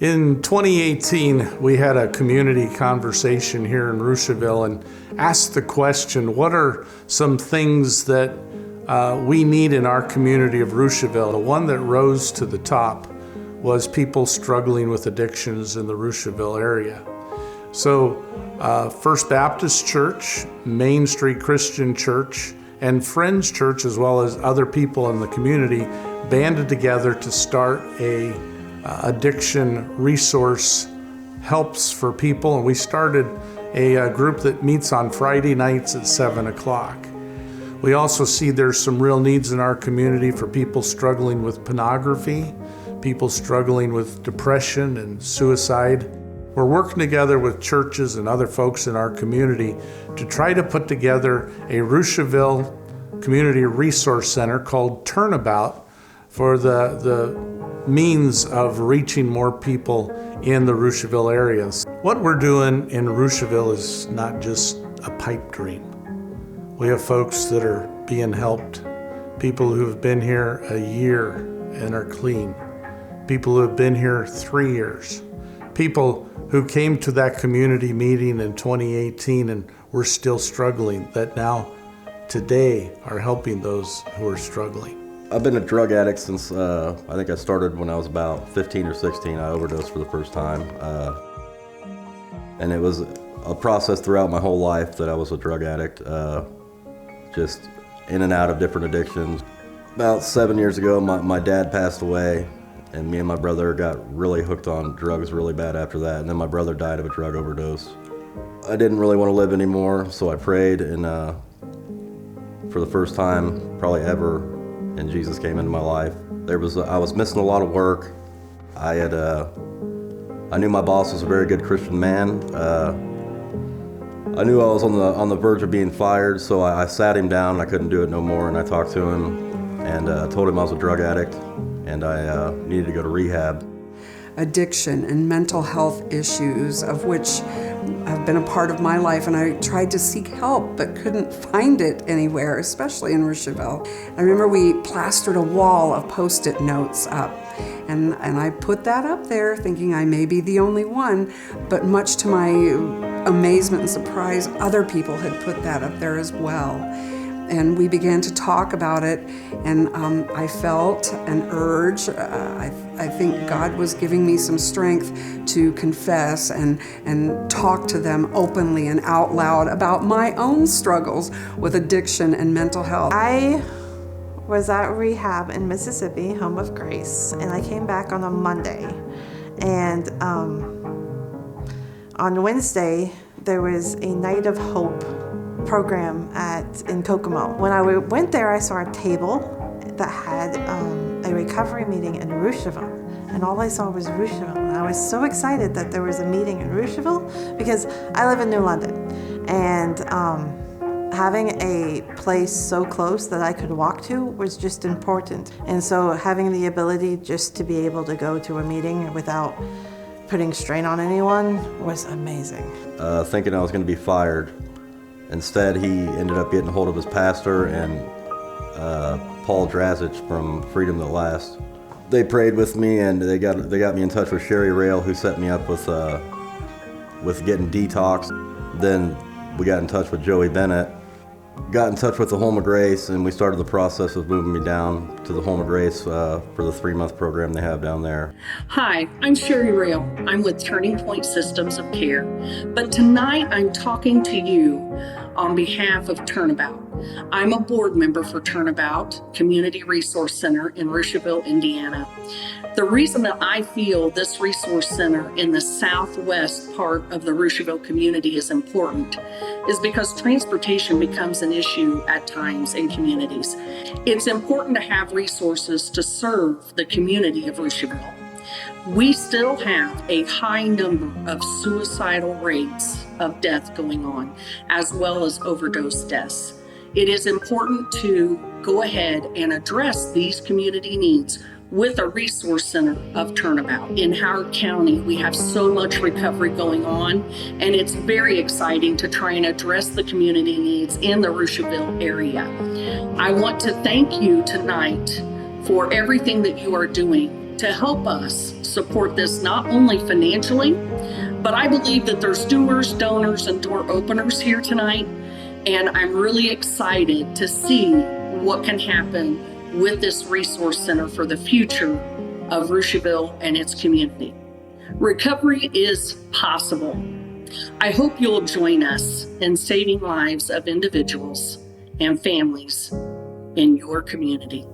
In 2018, we had a community conversation here in Rushville and asked the question, what are some things that we need in our community of Rushville? The one that rose to the top was people struggling with addictions in the Rushville area. So First Baptist Church, Main Street Christian Church, and Friends Church, as well as other people in the community, banded together to start a addiction resource helps for people. And we started a group that meets on Friday nights at 7 o'clock. We also see there's some real needs in our community for people struggling with pornography, people struggling with depression and suicide. We're working together with churches and other folks in our community to try to put together a Rushville Community Resource Center called Turnabout for the means of reaching more people in the Rushville areas. What we're doing in Rushville is not just a pipe dream. We have folks that are being helped, people who have been here a year and are clean, people who have been here 3 years, people who came to that community meeting in 2018 and were still struggling, that now today are helping those who are struggling. I've been a drug addict since I think I started when I was about 15 or 16. I overdosed for the first time. And it was a process throughout my whole life that I was a drug addict, just in and out of different addictions. About 7 years ago, my dad passed away, and me and my brother got really hooked on drugs really bad after that. And then my brother died of a drug overdose. I didn't really want to live anymore, so I prayed, and for the first time, probably ever, and Jesus came into my life. I was missing a lot of work. I knew my boss was a very good Christian man. I knew I was on the verge of being fired, so I sat him down. I couldn't do it no more, and I talked to him and told him I was a drug addict and I needed to go to rehab. Addiction and mental health issues, of which have been a part of my life, and I tried to seek help but couldn't find it anywhere, especially in Rushville. I remember we plastered a wall of Post-it notes up, and I put that up there thinking I may be the only one, but much to my amazement and surprise, other people had put that up there as well. And we began to talk about it, and I felt an urge. I think God was giving me some strength to confess and talk to them openly and out loud about my own struggles with addiction and mental health. I was at rehab in Mississippi, Home of Grace, and I came back on a Monday. And on Wednesday, there was a Night of Hope program in Kokomo. When I went there, I saw a table that had a recovery meeting in Rushville, and all I saw was Rushville. And I was so excited that there was a meeting in Rushville because I live in New London, and having a place so close that I could walk to was just important. And so having the ability just to be able to go to a meeting without putting strain on anyone was amazing. Thinking I was going to be fired. Instead, he ended up getting a hold of his pastor and Paul Drazic from Freedom That Lasts. They prayed with me, and they got me in touch with Sherry Rail, who set me up with getting detox. Then we got in touch with Joey Bennett, got in touch with the Home of Grace, and we started the process of moving me down to the Home of Grace for the 3-month program they have down there. Hi, I'm Sherry Rail. I'm with Turning Point Systems of Care. But tonight I'm talking to you on behalf of Turnabout. I'm a board member for Turnabout Community Resource Center in Rushville, Indiana. The reason that I feel this resource center in the southwest part of the Rushville community is important is because transportation becomes an issue at times in communities. It's important to have resources to serve the community of Rushville. We still have a high number of suicidal rates of death going on, as well as overdose deaths. It is important to go ahead and address these community needs with a resource center of Turnabout. In Howard County, we have so much recovery going on, and it's very exciting to try and address the community needs in the Rushville area. I want to thank you tonight for everything that you are doing to help us support this not only financially, but I believe that there's doers, donors, and door openers here tonight. And I'm really excited to see what can happen with this resource center for the future of Rushville and its community. Recovery is possible. I hope you'll join us in saving lives of individuals and families in your community.